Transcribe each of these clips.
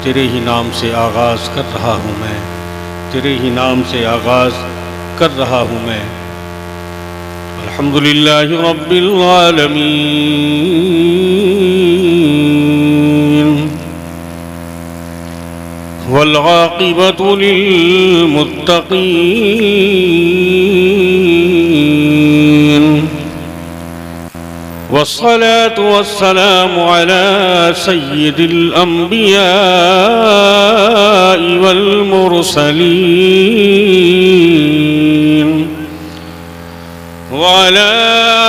तेरे ही नाम से आगाज़ कर रहा हूँ मैं, तेरे ही नाम से आगाज़ कर रहा हूँ मैं। अल्हम्दुलिल्लाहि रब्बिल आलमीन वल आक़िबतु लिल मुत्तक़ीन वस्सलातु वस्सलामु अला सय्यिदिल अंबियाइ वल मुरसलीन व अला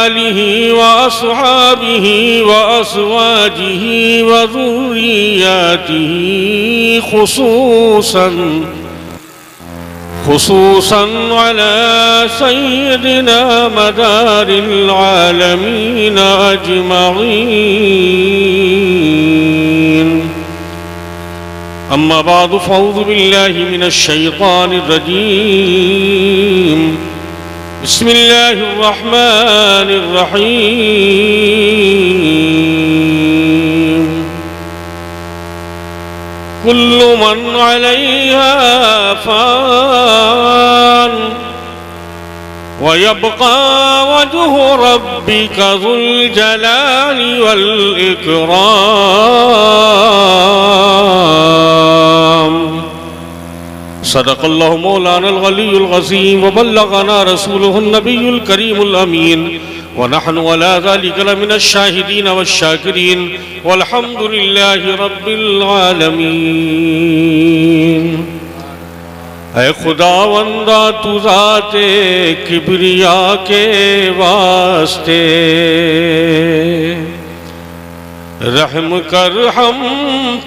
आलिहि व अस्हाबिहि व अज़वाजिहि व ज़ुर्रिय्यतिहि खुसूसन अला सय्यिदिना मदारिल आलमीन अजमईन। अम्मा बादु फ़अऊज़ु बिल्लाहि मिनश शैतानिर रजीम। बिस्मिल्लाहिर रहमानिर रहीम। कुल्लु मन अलैहा फ़ान व यब्क़ा वज्हु रब्बिका ज़ुल जलाली वल इकराम। सदक़ल्लाहु मौलानल अलियुल अज़ीम व बल्लग़ना रसूलुहुन नबियुल करीमुल अमीन व नहनु अला ज़ालिका लमिनश शाहिदीन वश्शाकिरीन वल्हम्दुलिल्लाहि रब्बिल आलमीन। ऐ खुदावंदा तू ज़ाते किबरिया के वास्ते रहम कर हम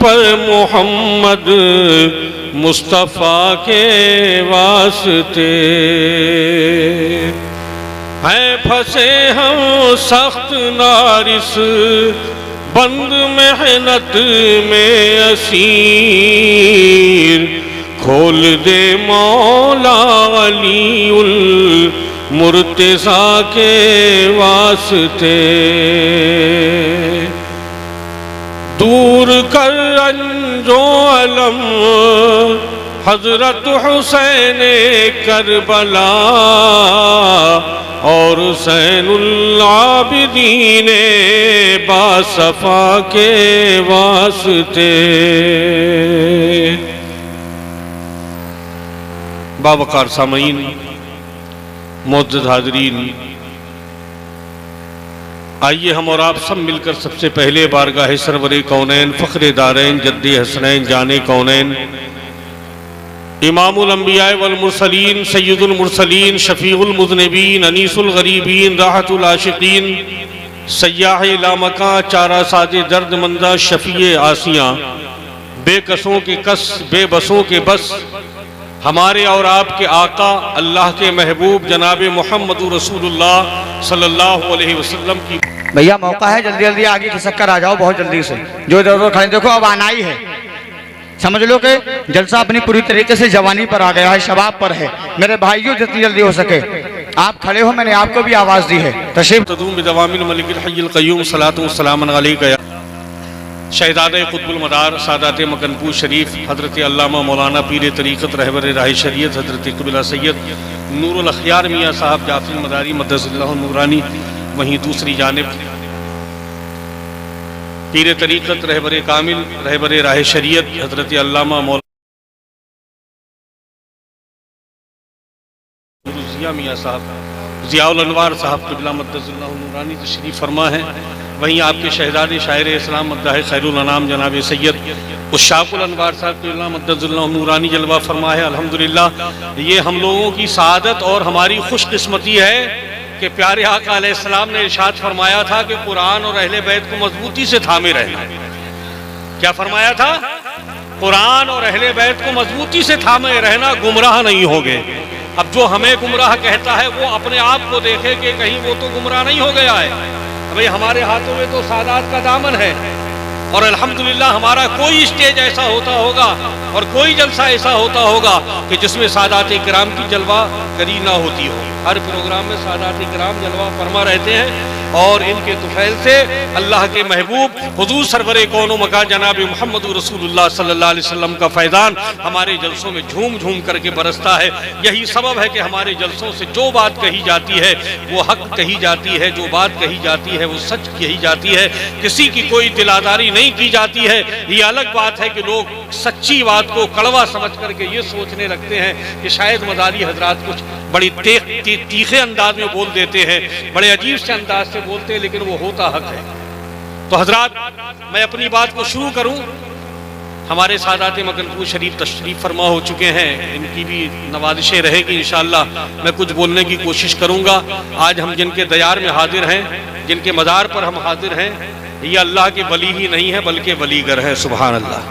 पर मोहम्मद मुस्तफ़ा के वास्ते। हैं फंसे हम सख्त नारिस बंद मेहनत में असीर, खोल दे मौला अलीउल मुर्तज़ा के वास्ते। दूर कर रंजो अलम हज़रत हुसैन करबला और हुसैनुल आबिदीन बासफ़ा के वास्ते। बावकार सामईन, मुअज़्ज़ज़ हाज़रीन, आइए हम और आप सब मिलकर सबसे पहले बारगाह सरवरे कौनैन फ़ख्रे दारैन जद्दे हसनैन जाने कौनैन इमामुल अंबिया वल मुरसलीन सय्यदुल मुरसलीन शफीउल मुज़निबीन अनीसुल गरीबीन राहतुल आशिकीन सय्याह लामका चारा साजे दर्द मंदा शफीए आसियाँ बेकसों के कस बेबसों के बस हमारे और आपके आका अल्लाह के महबूब जनाब मोहम्मद रसूलुल्लाह सल्लल्लाहु अलैहि वसल्लम की। भैया मौका है, जल्दी जल्दी आगे खिसक कर आ जाओ, बहुत जल्दी से। जो इधर उधर खड़े देखो, अब आना ही है। समझ लो कि जलसा अपनी पूरी तरीके से जवानी पर आ गया है, शबाब पर है। मेरे भाइयों जितनी जल्दी हो सके आप खड़े हो, मैंने आपको भी आवाज़ दी है। तशरीफ तदूम बिदवामिल मलिकिल हय्यिल क़य्यूम सलातु व सलामुन अलैका शहज़ादे क़ुत्बुल मदार सादात मकनपूर शरीफ हज़रत अल्लामा मौलाना पीर तरीक़त रहबर राह शरीयत हज़रत क़िबला सैयद नूरुल अख़यार मियाँ साहब जाफ़री मदारी मद्दसल्लाहु नूरानी। वहीं दूसरी जानिब पीर तरीक़त रहबर कामिल रहबर राह शरीयत हज़रत अल्लामा मौलाना ज़िया मियाँ साहब ज़ियाउल अनवार साहब क़िबला मद्दसल्लाहु नूरानी तशरीफ़ फरमा है। वहीं आपके शहज़ादे शायर इस्लाम मद्दाह खैरुल अनाम जनाब सैयद उशाकुल अनवार साहब क़िबला मद्दसल्लाहु नूरानी जलवा फरमा है। अल्हम्दुलिल्लाह, ये हम लोगों की सादत और हमारी खुशकिस्मती है कि प्यारे आका अलैहिस्सलाम ने इरशाद फरमाया था कि कुरान और अहले बैत को मजबूती से थामे रहना। क्या फरमाया था? कुरान और अहले बैत को मजबूती से थामे रहना, गुमराह नहीं होगे। अब जो हमें गुमराह कहता है वो अपने आप को देखे कि कहीं वो तो गुमराह नहीं हो गया है। भाई हमारे हाथों में तो सादात का दामन है और अल्हम्दुलिल्लाह हमारा कोई स्टेज ऐसा होता होगा और कोई जलसा ऐसा होता होगा कि जिसमें सादात इकराम की जलवा करी ना होती हो। हर प्रोग्राम में सादात इकराम जलवा फरमा रहते हैं। और इनके तुफैल से अल्लाह के महबूब हुजूर सरवरे कौनो मका जनाब मोहम्मद रसूलुल्लाह सल्लल्लाहु अलैहि वसल्लम का फैज़ान हमारे जलसों में झूम झूम करके बरसता है। यही सबब है कि हमारे जलसों से जो बात कही जाती है वो हक कही जाती है, जो बात कही जाती है वो सच कही जाती है, किसी की कोई दिलादारी नहीं की जाती है। ये अलग बात है कि लोग सच्ची बात को कड़वा समझ करके ये सोचने लगते हैं कि शायद मदारी हजरात कुछ बड़ी तीखे अंदाज में बोल देते हैं, बड़े अजीब से अंदाज से बोलते हैं, लेकिन वो होता हक है। तो हजरात, मैं अपनी बात को शुरू करूं। हमारे सादात मगनपुर शरीफ तशरीफ फरमा हो चुके हैं, इनकी भी नवाजिशें रहेगी इंशाअल्लाह। मैं कुछ बोलने की कोशिश करूंगा। आज हम जिनके दयार में हाजिर हैं, जिनके मज़ार पर हम हाजिर हैं, ये अल्लाह के वली ही नहीं है बल्कि वलीगर है। सुभान अल्लाह।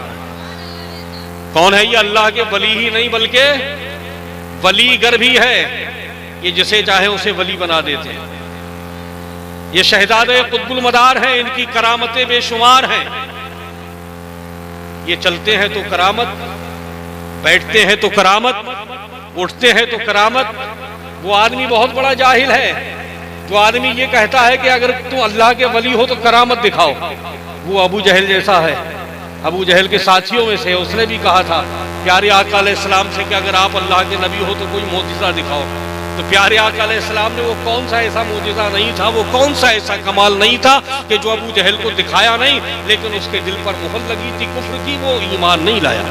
कौन है ये? अल्लाह के वली ही नहीं बल्कि वलीगर भी है। ये जिसे चाहे उसे वली बना देते हैं। ये शहजादे कुतुबुल मदार हैं, इनकी करामतें बेशुमार हैं। ये चलते हैं तो करामत, बैठते हैं तो करामत, उठते हैं तो करामत। वो आदमी बहुत बड़ा जाहिल है जो आदमी ये कहता है कि अगर तुम अल्लाह के वली हो तो करामत दिखाओ। वो अबू जहल जैसा है, अबू जहल के साथियों में से। उसने भी कहा था प्यारे आका अलैहिस्सलाम से कि अगर आप अल्लाह के नबी हो तो कोई मोजिज़ा दिखाओ। तो प्यारे आका अलैहिस्सलाम ने वो कौन सा ऐसा मोजिज़ा नहीं था, वो कौन सा ऐसा कमाल नहीं था कि जो अबू जहल को दिखाया नहीं, लेकिन उसके दिल पर मुहर लगी थी कुफ्र की, वो ईमान नहीं लाया।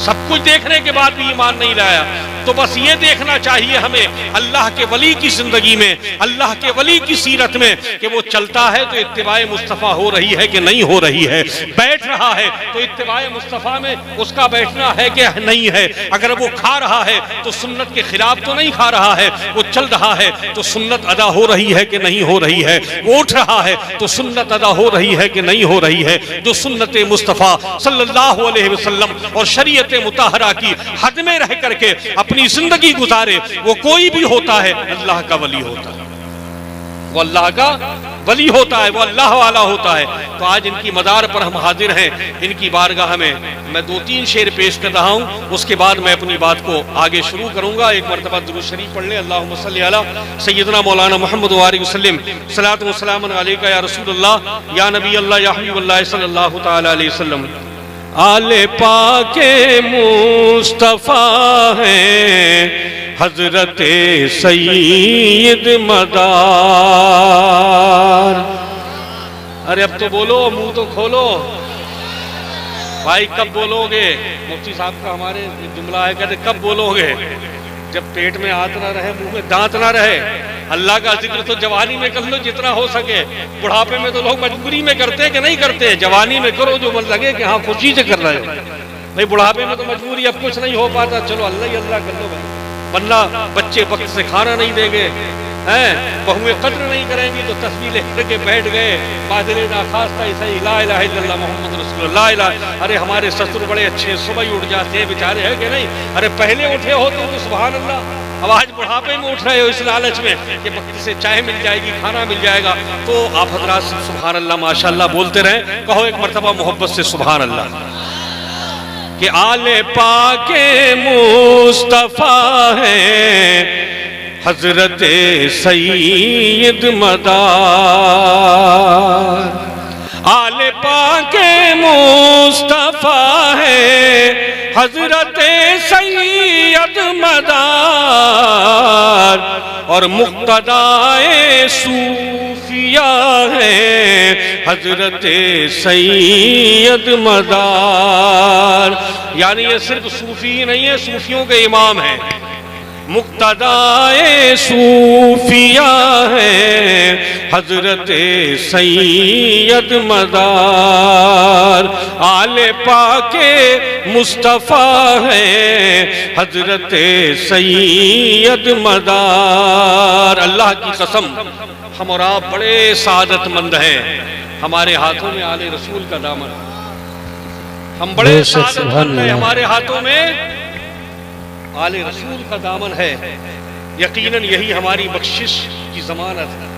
सब कुछ देखने के बाद भी ईमान नहीं लाया। तो बस ये देखना चाहिए हमें अल्लाह के वली की जिंदगी में, अल्लाह के वली की सीरत में कि वो चलता है तो इत्तिबाए मुस्तफ़ा हो रही है कि नहीं हो रही है, बैठ रहा है तो इत्तिबाए मुस्तफ़ा में उसका बैठना है कि नहीं है। अगर वो खा रहा है तो सुन्नत के खिलाफ तो नहीं खा रहा है, वो चल रहा है तो सुन्नत अदा हो रही है कि नहीं हो रही है, वो उठ रहा है तो सुन्नत अदा हो रही है कि नहीं हो रही है। जो सुन्नत मुस्तफ़ा सल्लल्लाहु अलैहि वसल्लम और शरीयत मुताहरा की हद में रह करके अपनी जिंदगी गुजारे, वो कोई भी होता है अल्लाह का वली होता है, वो अल्लाह का वली होता है, वो अल्लाह वाला होता है। तो आज इनकी मदार पर हम हाजिर हैं, इनकी बारगाह में मैं 2-3 शेर पेश कर रहा हूँ, उसके बाद मैं अपनी बात को आगे शुरू करूंगा। एक मरतबा दुरूद शरीफ पढ़ लें। अल्लाहुम्मा सल्ली अला सय्यदना मौलाना मुहम्मद व आलिहि वसल्लम, सलातु व सलामुन अलैका या रसूलल्लाह या नबी अल्लाह या हबीबल्लाह सल्लल्लाहु तआला अलैहि वसल्लम। आले पाके मुस्तफा हैं हजरते सईद मदार। अरे अब तो बोलो, मुंह तो खोलो भाई, कब बोलोगे? मुफ्ती साहब का हमारे जुमला है, कहते कब बोलोगे? जब पेट में हाथ ना रहे, मुंह में दांत ना रहे। अल्लाह का जिक्र तो जवानी में कर लो जितना हो सके। बुढ़ापे में तो लोग मजबूरी में करते हैं कि नहीं करते। जवानी में करो जो मन लगे कि हाँ खुशी से कर रहे हो। भाई बुढ़ापे में तो मजबूरी, अब कुछ नहीं हो पाता, चलो अल्लाह ही अल्लाह कर लो भाई। वरना बच्चे वक्त से खाना नहीं देंगे, हैं बहुएं कद्र नहीं करेंगी तो तस्वीर लेकर के बैठ गए। बादल नाखास्ता सही ला इलाहा इल्लल्लाह मुहम्मद रसूलुल्लाह ला। अरे हमारे ससुर बड़े अच्छे, सुबह ही उठ जाते हैं बेचारे, है कि नहीं? अरे पहले उठे हो तो सुभान अल्लाह। अब आज बुढ़ापे में उठ रहे हो इस लालच में कि वक्त से चाय मिल जाएगी, खाना मिल जाएगा। तो आप हजरात सुभान अल्लाह माशाअल्लाह बोलते रहें। कहो एक मरतबा मोहब्बत से सुभान अल्लाह। कि आले पाके मुस्तफा है हजरते सईद मदार। आले पाके मुस्तफा है हजरते सैयद मदार। और मुक्तदाए सूफिया है हजरते सैयद मदार। यानी ये सिर्फ सूफी नहीं है, सूफियों के इमाम हैं। मुक्तदाए सूफिया है हजरते सैयद मदार। आले पाके मुस्तफ़ा है हजरते सैयद मदार। अल्लाह की कसम, हम और आप बड़े सादतमंद हैं। हमारे हाथों में आले रसूल का दामन, हम बड़े सादतमंद हैं। हमारे हाथों में आले रसूल का दामन है। यकीनन यही हमारी बख्शिश की जमानत है।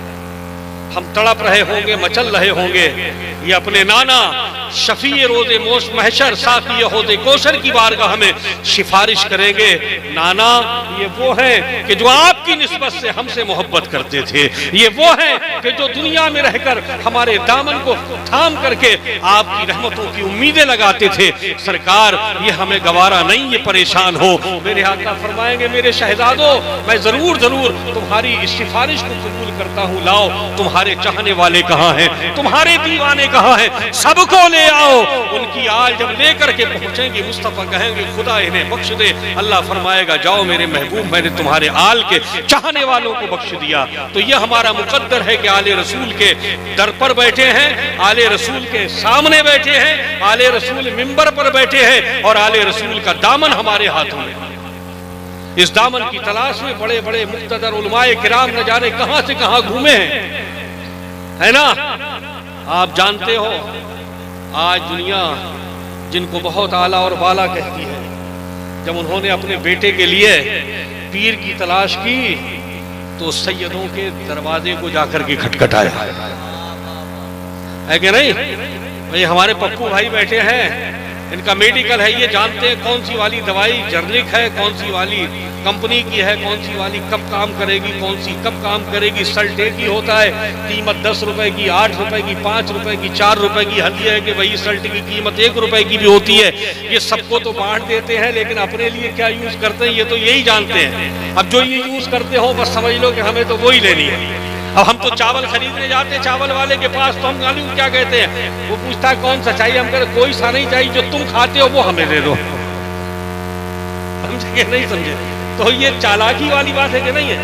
हम तड़प रहे होंगे, मचल रहे होंगे, ये अपने नाना शफी रोज़े मोश महशर साफ़ी यहूद कोशर की बारगाह में सिफारिश करेंगे, नाना ये वो हैं कि जो आपकी निस्बत से हमसे मोहब्बत करते थे, ये वो हैं कि जो दुनिया में रहकर हमारे दामन को थाम करके आपकी रहमतों की उम्मीदें लगाते थे। सरकार ये हमें गवारा नहीं, ये परेशान हो। मेरे आका फरमाएंगे, मेरे शहजादों, मैं जरूर जरूर तुम्हारी इस सिफारिश को कबूल करता हूँ, लाओ तुम्हारे चाहने वाले कहाँ हैं, तुम्हारे दीवाने कहाँ हैं, सबको ले आओ। उनकी आल जब लेकर के पहुंचेंगे, मुस्तफा कहेंगे खुदा इन्हें बख्श दे। अल्लाह फरमाएगा, जाओ मेरे महबूब, मैंने तुम्हारे आल के चाहने वालों को बख्श दिया। तो यह हमारा मुकद्दर है कि आले रसूल के दर पर बैठे हैं, आले रसूल के सामने बैठे हैं, आले रसूल मिंबर पर बैठे हैं और आले रसूल का दामन हमारे हाथों में। इस दामन की तलाश में बड़े बड़े मुक़्तदर उलमाए किराम न जाने कहां से कहां घूमे हैं, है ना। आप जानते हो आज दुनिया जिनको बहुत आला और बाला कहती है, जब उन्होंने अपने बेटे के लिए पीर की तलाश की तो सैयदों के दरवाजे को जाकर के खटखटाया, है कि नहीं। भाई हमारे पप्पू भाई बैठे हैं, इनका मेडिकल है, ये जानते हैं कौन सी वाली दवाई जर्निक है, कौन सी वाली कंपनी की है, कौन सी वाली कब काम करेगी, कौन सी कब काम करेगी। सल्ट एक ही होता है, कीमत 10 रुपए की, 8 रुपए की, 5 रुपए की, 4 रुपए की। हल ये है कि भाई सल्ट की कीमत 1 रुपए की भी होती है। ये सबको तो बांट देते हैं, लेकिन अपने लिए क्या यूज करते हैं ये तो यही जानते हैं। अब जो ये यूज करते हो बस समझ लो कि हमें तो वो ही लेनी है। अब हम तो चावल खरीदने जाते चावल वाले के पास, तो हम मालूम क्या कहते हैं, वो पूछता है कौन सा चाहिए, हम कहते कोई सा नहीं चाहिए, जो तुम खाते हो वो हमें दे दो। समझे नहीं समझे। तो ये चालाकी वाली बात है कि नहीं है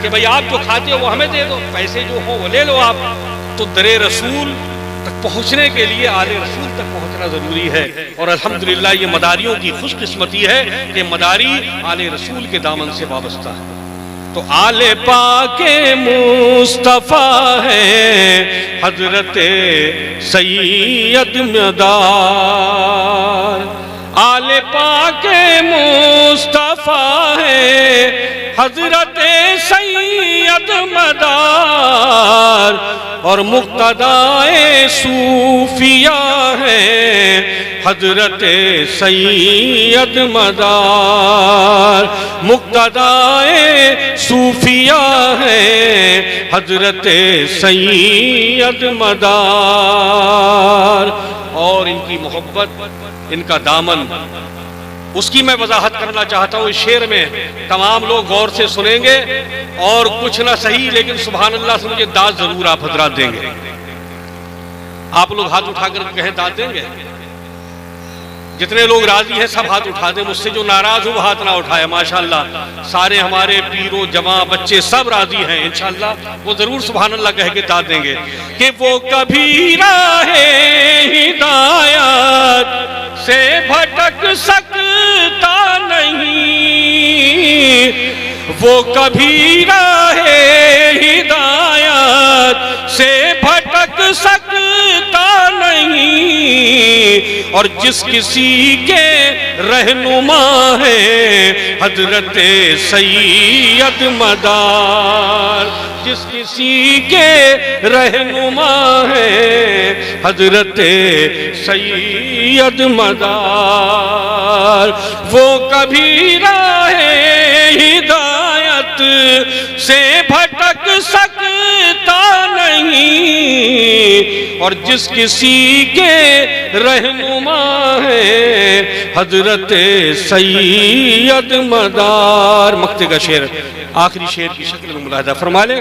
कि भाई आप जो खाते हो वो हमें दे दो, पैसे जो हो वो ले लो आप। तो दरे रसूल तक पहुंचने के लिए आले रसूल तक पहुंचना जरूरी है। और अल्हम्दुलिल्लाह ये मदारियों की खुशकिस्मती है कि मदारी आले रसूल के दामन से वाबस्ता है। तो आले पाके मुस्तफा है हजरत सैयद मदार, आले पाके मुस्तफा है हजरत सैयद मदार, और मुक्तदाए सूफिया है हजरत सैयद मदार, मुक्तदाए सूफिया है हजरत सैयद मदार। और इनकी मोहब्बत, इनका दामन, उसकी मैं वजाहत करना चाहता हूँ इस शेर में। तमाम लोग गौर से सुनेंगे और कुछ ना सही लेकिन सुभान अल्लाह से मुझे दाद जरूर आप हजरात देंगे। आप लोग हाथ उठाकर कहें दाद देंगे। जितने लोग राजी हैं सब हाथ उठा दें, मुझसे जो नाराज हो वो हाथ ना उठाए। माशाअल्लाह सारे हमारे पीरो जवां बच्चे सब राजी हैं, इंशाअल्लाह वो जरूर सुभान अल्लाह कह के दाद देंगे कि वो कभी राहे हिदायत से भटक सकता नहीं, वो कभी राहे हिदायत से भटक सकता नहीं, और जिस किसी के रहनुमा है हजरत सैयद मदार, जिस किसी के रहनुमा है हजरत सैयद मदार, वो कभी राहे हिदायत से भटक सकता नहीं, और जिस किसी के रहनुमा है हजरत सैयद मदार। मक्ते का शेर आखिरी शेर की शक्ल में मुलाहिजा फरमा ले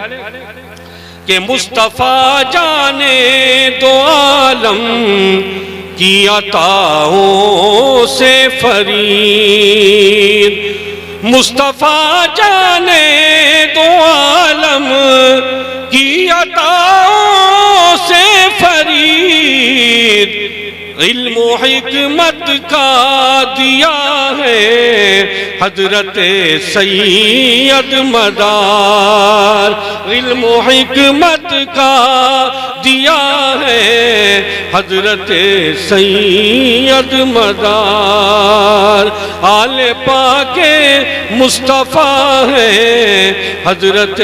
कि मुस्तफा जाने दो आलम की अताओं से फरीद, मुस्तफा जाने दो आलम की अताओं से फरीद, इल्म हिकमत का दिया है हजरत सैयद मदार, इल्म हिकमत का दिया है हजरत सैयद मदार, आले पाके मुस्तफ़ा है हजरत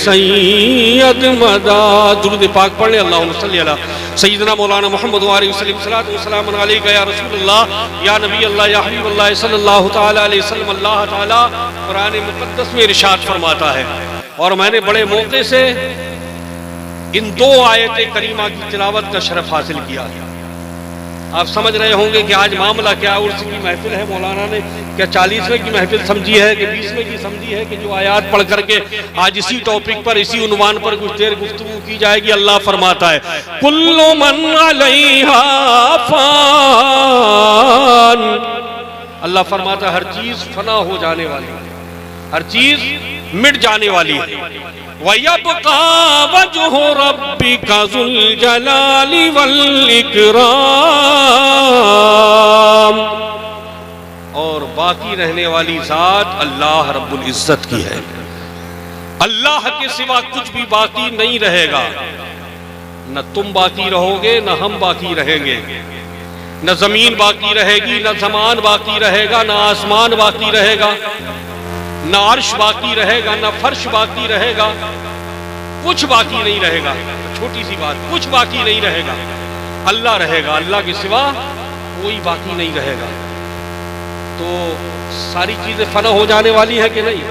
सैयद मदार। दुरूद पाक पढ़ ले, अल्लाहुम्मा सल्ली अला सैयदना मौलाना मोहम्मद व आलिहि वसल्लम, सलातु व सलामुन अलैका या रसूलल्लाह या नबी अल्लाह या हबीबल्लाह सल्लल्लाहु तआला अलैहि वसल्लम। अल्लाह ताला कुरान मुक़द्दस में इरशाद फरमाता है, और मैंने बड़े मौके से इन दो आयत करीमा की तिलावत का शरफ हासिल किया। आप समझ रहे होंगे कि आज मामला क्या, उर्स की महफिल है, मौलाना ने क्या 40वें की महफिल समझी है कि 20वें की समझी है कि जो आयात पढ़ करके आज इसी टॉपिक पर, इसी उन्वान पर कुछ देर गुफ्तगू की जाएगी। अल्लाह फरमाता है कुल्लु मन अलैहा फान, अल्लाह फरमाता है हर चीज फना हो जाने वाली है, हर चीज मिट जाने वाली है। वयब्का वजहु रब्बिका ज़ुल जलाली वल इकराम, और बाकी रहने वाली जात अल्लाह रब्बुल इज्जत की है। अल्लाह के सिवा कुछ भी बाकी नहीं रहेगा। न तुम बाकी रहोगे, न हम बाकी रहेंगे, न जमीन बाकी रहेगी, न जमान बाकी रहेगा, न आसमान बाकी रहेगा, न अर्श बाकी रहेगा, न फर्श बाकी रहेगा, कुछ बाकी नहीं रहेगा। छोटी सी बात, कुछ बाकी नहीं रहेगा, अल्लाह रहेगा, अल्लाह के सिवा कोई बाकी नहीं रहेगा। तो सारी चीजें फना हो जाने वाली है कि नहीं?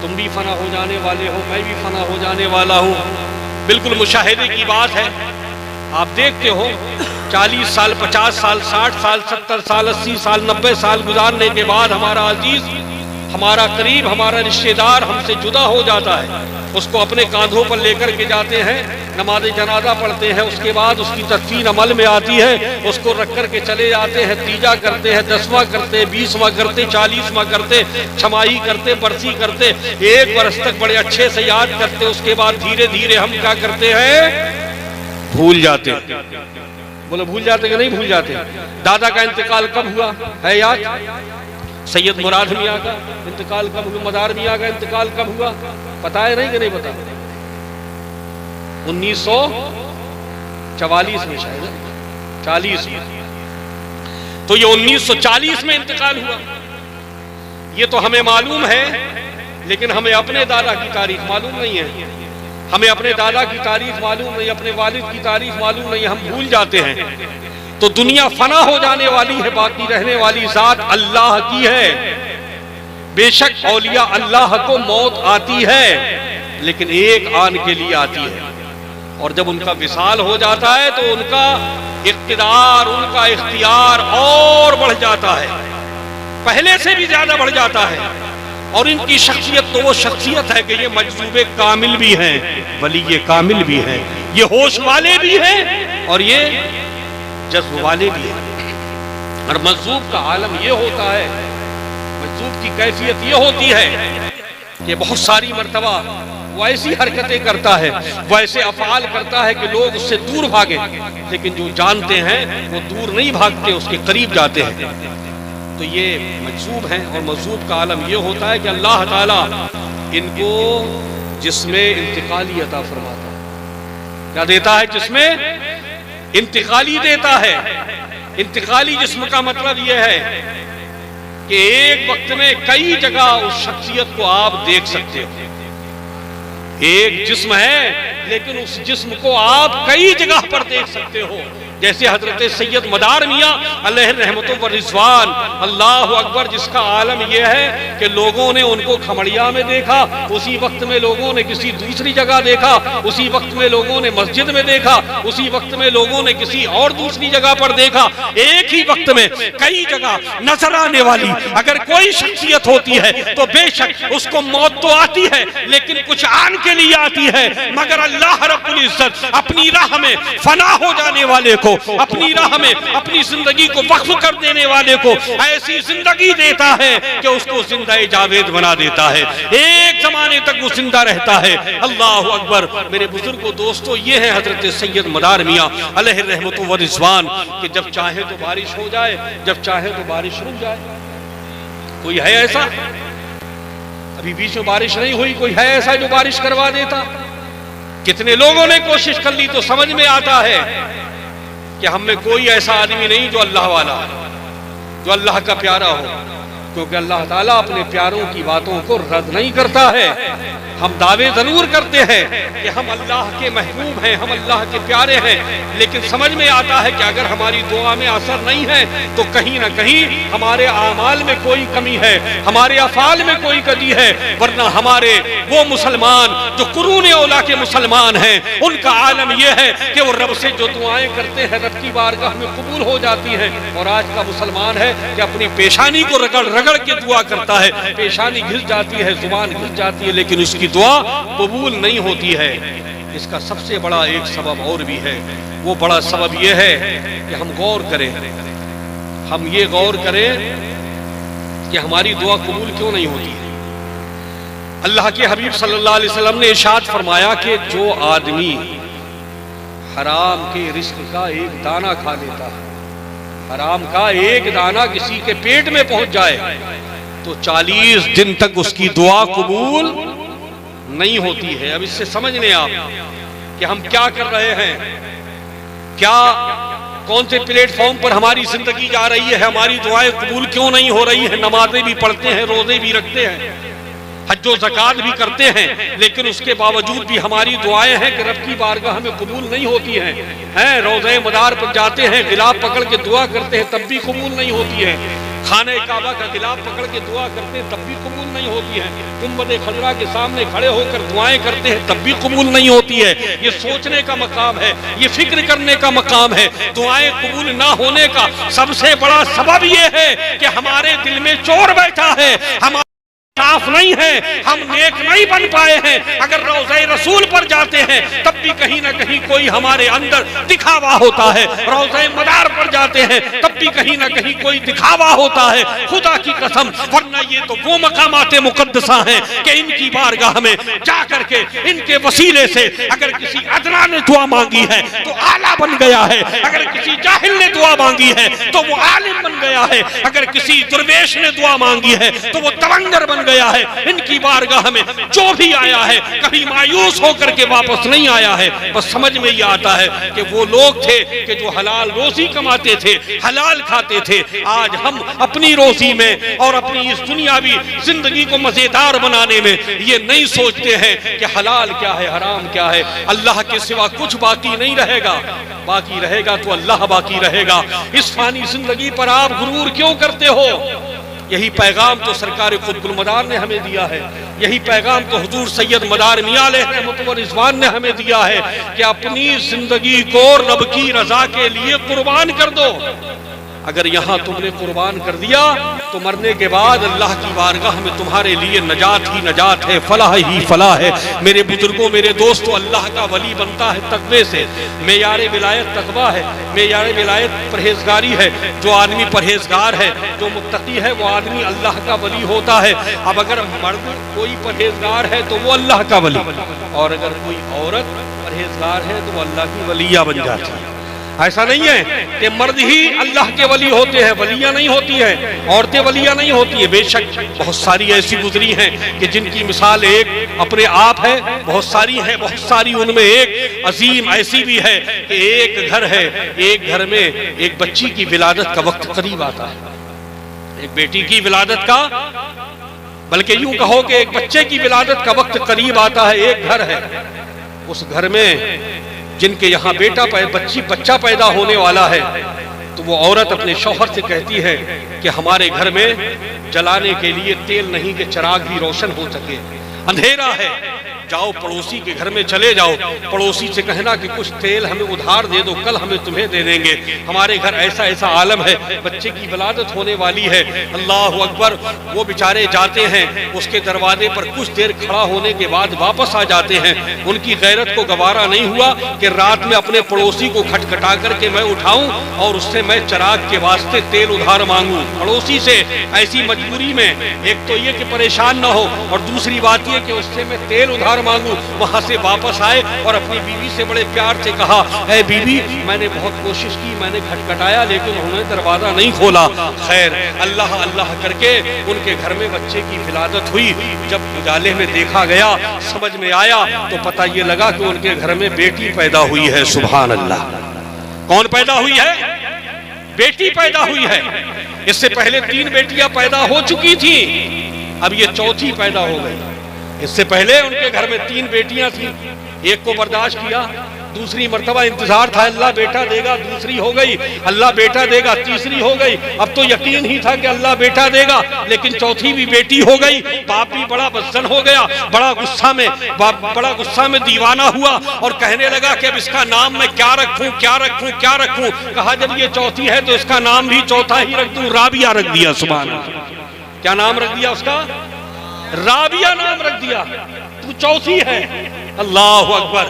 तुम भी फना हो जाने वाले हो, मैं भी फना हो जाने वाला हूं। बिल्कुल मुशाहिदे की बात है। आप देखते हो 40 साल, 50 साल, 60 साल, 70 साल, 80 साल, 90 साल गुजारने के बाद हमारा अजीज, हमारा करीब, हमारा रिश्तेदार हमसे जुदा हो जाता है। उसको अपने कांधों पर लेकर के जाते हैं, नमाज जनाजा पढ़ते हैं, उसके बाद उसकी तदफीन अमल में आती है, उसको रख कर के चले जाते हैं, तीजा करते हैं, 10वां करते, 20वां करते, 40वां करते, छमाही करते, बरसी करते, 1 वर्ष तक बड़े अच्छे से याद करते। उसके बाद धीरे धीरे हम क्या करते हैं? भूल जाते। बोलो भूल जाते कि नहीं भूल जाते? दादा का इंतकाल कब हुआ है याद? सैयद मुराद मियाँ का इंतकाल कब हुआ? मदार मियाँ का इंतकाल कब हुआ? पता है नहीं कि नहीं पता? 1944 में, शायद 40 में। तो ये 1940 में इंतकाल हुआ, ये तो हमें मालूम है, लेकिन हमें अपने दादा की तारीख मालूम नहीं है। हमें अपने दादा की तारीख मालूम नहीं, अपने वालिद की तारीख मालूम नहीं, हम भूल जाते हैं। तो दुनिया फना हो जाने वाली है, बाकी रहने वाली जात अल्लाह की है। बेशक औलिया अल्लाह को मौत आती है, लेकिन एक आन के लिए आती है, और जब उनका विसाल हो जाता है तो उनका इख्तियार, उनका इख्तियार और बढ़ जाता है, पहले से भी ज्यादा बढ़ जाता है। और इनकी शख्सियत तो वो शख्सियत है कि ये मजजूबे कामिल भी हैं, वली कामिल भी हैं, ये होश वाले भी हैं, और ये जज्ब वाले भी हैं। और मजजूब का आलम ये होता है, मजजूब की कैफियत ये होती है कि बहुत सारी मर्तबा वो ऐसी हरकतें करता है, वो ऐसे अफ़आल करता है कि लोग उससे दूर भागे, लेकिन जो जानते हैं वो दूर नहीं भागते, उसके करीब जाते हैं। तो ये मजजूब हैं, और मजजूब का आलम ये होता है कि अल्लाह ताला इनको जिस्में इंतकाली अता फरमाता है। क्या देता है? जिसमें इंतकाली देता है। इंतकाली जिस्म का मतलब यह है कि एक वक्त में कई जगह उस शख्सियत को आप देख सकते हो। एक जिस्म है, लेकिन उस जिस्म को आप कई जगह पर देख सकते हो। जैसे हजरत सैयद मदार मियाँ अलैहि रहमतुल्लाह व रिज़वान, अल्लाह अकबर, जिसका आलम यह है कि लोगों ने उनको खमड़िया में देखा, उसी वक्त में लोगों ने किसी दूसरी जगह देखा, उसी वक्त में लोगों ने मस्जिद में देखा, उसी वक्त में लोगों ने किसी और दूसरी जगह पर देखा। एक ही वक्त में कई जगह नजर आने वाली अगर कोई शख्सियत होती है तो बेशक उसको मौत तो आती है, लेकिन कुछ आन के लिए आती है। मगर अल्लाह रब्बुल इज्जत अपनी राह में फना हो जाने वाले को, अपनी राह में अपनी जिंदगी को वक्फ कर देने वाले को ऐसी जिंदगी देता है कि उसको जिंदा जावेद बना देता है। एक जमाने तक वो जिंदा रहता है। अल्लाह अकबर। मेरे बुजुर्गों, दोस्तों, ये है हजरत सैयद मदार मियाँ अलैहि रहमतुल्लाह व रिज़वान कि जब चाहे तो बारिश हो जाए, जब चाहे तो बारिश रुक जाए। कोई है ऐसा? अभी बीच में बारिश नहीं हुई, कोई है ऐसा जो बारिश करवा देता? कितने लोगों ने कोशिश कर ली, तो समझ में आता है कि हम में कोई ऐसा आदमी नहीं जो अल्लाह वाला, जो अल्लाह का प्यारा हो, क्योंकि अल्लाह ताला अपने प्यारों की बातों को रद्द नहीं करता है। हम दावे जरूर करते हैं कि हम अल्लाह के महबूब हैं, हम अल्लाह के प्यारे हैं, लेकिन समझ में आता है कि अगर हमारी दुआ में असर नहीं है तो कहीं ना कहीं हमारे आमाल में कोई कमी है, हमारे अफाल में कोई कमी है। वरना हमारे वो मुसलमान जो कुरून औला के मुसलमान हैं, उनका आलम यह है कि वो रब से जो दुआएं करते हैं रब की बारगाह में कबूल हो जाती हैं। और आज का मुसलमान है कि अपनी पेशानी को रगड़ रगड़ के दुआ करता है, पेशानी घिस जाती है, जुबान घिस जाती है, लेकिन उसकी दुआ कबूल नहीं होती है। इसका सबसे बड़ा एक सबब और भी है। वो बड़ा सबब यह है कि हम गौर करें, हम ये गौर करें कि हमारी दुआ कबूल क्यों नहीं होती है। अल्लाह के हबीब सल्लल्लाहु अलैहि वसल्लम ने इरशाद फरमाया कि जो आदमी हराम के रिस्क का एक दाना खा लेता है, हराम का एक दाना किसी के पेट में पहुंच जाए तो 40 दिन तक उसकी दुआ कबूल नहीं होती है। अब इससे समझ लें आप कि हम क्या कर रहे हैं, क्या कौन से प्लेटफॉर्म पर हमारी जिंदगी जा रही है, हमारी दुआएं कबूल क्यों नहीं हो रही है। नमाजें भी पढ़ते हैं, रोजे भी रखते हैं, हज्जो ज़कात भी करते हैं, लेकिन उसके बावजूद भी हमारी दुआएं हैं कि रब की बारगाह में कबूल नहीं होती हैं। रोज़े मदार पर जाते हैं, गिलाफ पकड़ के दुआ करते हैं, तब भी कबूल नहीं होती है। खाने काबा का गिलाफ पकड़ के दुआ करते हैं, तब भी कबूल नहीं होती है। गुंबद खजरा के सामने खड़े होकर दुआएं करते हैं, तब भी कबूल नहीं होती है। ये सोचने का मकाम है, ये फिक्र करने का मकाम है। दुआएं कबूल ना होने का सबसे बड़ा सबब ये है कि हमारे दिल में चोर बैठा है, हम साफ नहीं है, हम नेक नहीं बन पाए हैं। अगर रोज़े रसूल पर जाते हैं तब भी कहीं ना कहीं कोई हमारे अंदर दिखावा होता है, रोज़े मदार पर जाते हैं तब भी कहीं ना कहीं कोई दिखावा होता है। खुदा की कसम, वरना ये तो वो मकामाते मुकद्दसा हैं कि इनकी बारगाह में जा करके इनके वसीले से अगर किसी अदना ने दुआ मांगी है तो आला बन गया है, अगर किसी जाहिल ने दुआ मांगी है तो वो आलिम बन गया है, अगर किसी दुर्वेश ने दुआ मांगी है तो वो तवंगर बन गया है। इनकी बारगाह में जो भी आया है कभी मायूस होकर के वापस नहीं आया है। बस समझ में ये आता है कि वो लोग थे कि जो हलाल रोजी कमाते थे, हलाल खाते थे। आज हम अपनी रोजी में और अपनी इस दुनियावी जिंदगी को मजेदार बनाने में ये नहीं सोचते हैं कि हलाल क्या है, हराम क्या है। अल्लाह के सिवा कुछ बाकी नहीं रहेगा, बाकी रहेगा तो अल्लाह बाकी रहेगा। इस फानी जिंदगी पर आप गुरूर क्यों करते हो? यही पैगाम तो सरकार कुतुबुल मदार ने हमें दिया है, यही पैगाम तो हुजूर सैयद मदार मियां रहमतुल्लाह व रिज़वान ने हमें दिया है कि अपनी जिंदगी को रब की रजा के लिए कुर्बान कर दो। अगर यहाँ तुमने कुर्बान कर दिया तो मरने के बाद अल्लाह की बारगाह में तुम्हारे लिए नजात ही नजात है, फलाह ही फलाह है। मेरे बुजुर्गों, मेरे दोस्तों, अल्लाह का वली बनता है तकवे से। मेयारे विलायत तकवा है, मेयारे विलायत परहेजगारी है। जो आदमी परहेजगार है, जो मुत्तकी है, वो आदमी अल्लाह का वली होता है। अब अगर मर्द कोई परहेजगार है तो वो अल्लाह का वली, और अगर कोई औरत परहेजगार है तो वो अल्लाह की वलिया बन जाती है। ऐसा नहीं है कि मर्द ही अल्लाह के वली होते हैं, वलिया नहीं होती है, औरतें वलिया नहीं होती है। बेशक बहुत सारी ऐसी गुजरी हैं कि जिनकी मिसाल एक अपने आप है, बहुत सारी है, बहुत सारी उनमें एक अजीम ऐसी भी है कि एक घर है, एक घर में एक बच्ची की विलादत का वक्त करीब आता है, एक बेटी की विलादत का, बल्कि यूं कहो कि एक बच्चे की विलादत का वक्त करीब आता है। एक घर है, उस घर में जिनके यहाँ बच्चा पैदा होने वाला है, तो वो औरत अपने शौहर से कहती है कि हमारे घर में जलाने के लिए तेल नहीं कि चिराग भी रोशन हो सके, अंधेरा है, जाओ पड़ोसी के घर में चले जाओ, पड़ोसी से कहना कि कुछ तेल हमें उधार दे दो, कल हमें तुम्हें दे देंगे। हमारे घर ऐसा ऐसा आलम है, बच्चे की विलादत होने वाली है। अल्लाह अकबर। वो बेचारे जाते हैं, उसके दरवाजे पर कुछ देर खड़ा होने के बाद वापस आ जाते हैं। उनकी गैरत को गवारा नहीं हुआ कि रात में अपने पड़ोसी को खटखटा करके मैं उठाऊं और उससे मैं चिराग के वास्ते तेल उधार मांगूं पड़ोसी से। ऐसी मजबूरी में एक तो ये कि परेशान ना हो, और दूसरी बात ये कि उससे मैं तेल उधार इस्तगफार मांगूं। वहां से वापस आए और अपनी बीवी से बड़े प्यार से कहा, ऐ बीवी, मैंने बहुत कोशिश की, मैंने खटखटाया, लेकिन उन्होंने दरवाजा नहीं खोला। खैर, अल्लाह अल्लाह करके उनके घर में बच्चे की विलादत हुई। जब उजाले में देखा गया, समझ में आया, तो पता ये लगा कि उनके घर में बेटी पैदा हुई है। सुभान अल्लाह। कौन पैदा हुई है? बेटी पैदा हुई है। इससे पहले 3 बेटियां पैदा हो चुकी थी, अब ये चौथी पैदा हो गई। इससे पहले उनके घर में 3 बेटियां थी, एक को बर्दाश्त किया, दूसरी मर्तबा इंतजार था अल्लाह बेटा देगा, दूसरी हो गई, अल्लाह बेटा देगा, तीसरी हो गई। अब तो यकीन ही था कि अल्लाह बेटा देगा, लेकिन चौथी भी बेटी हो गई। बाप भी बड़ा बदसन हो गया, बड़ा गुस्सा में दीवाना हुआ और कहने लगा कि अब इसका नाम मैं क्या रखूं, क्या रखूं, क्या रखूं। कहा जब ये चौथी है तो इसका नाम भी चौथा ही रख दूं। राबिया रख दिया। सुभान अल्लाह। क्या नाम रख दिया उसका? राबिया नाम रख दिया। तू चौथी है। अल्लाह अकबर।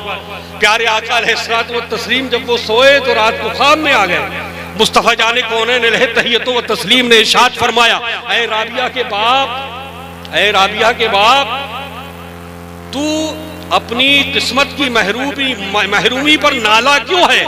प्यारे आका अलैहिस्सलातु व तस्लीम जब वो सोए तो रात को ख्वाब में आ गए। मुस्तफा जाने कौने ने लहे तहियतो व तस्लीम ने इरशाद फरमाया, ऐ राबिया के बाप, ऐ राबिया के बाप, तू अपनी किस्मत की महरूमी पर नाला क्यों है?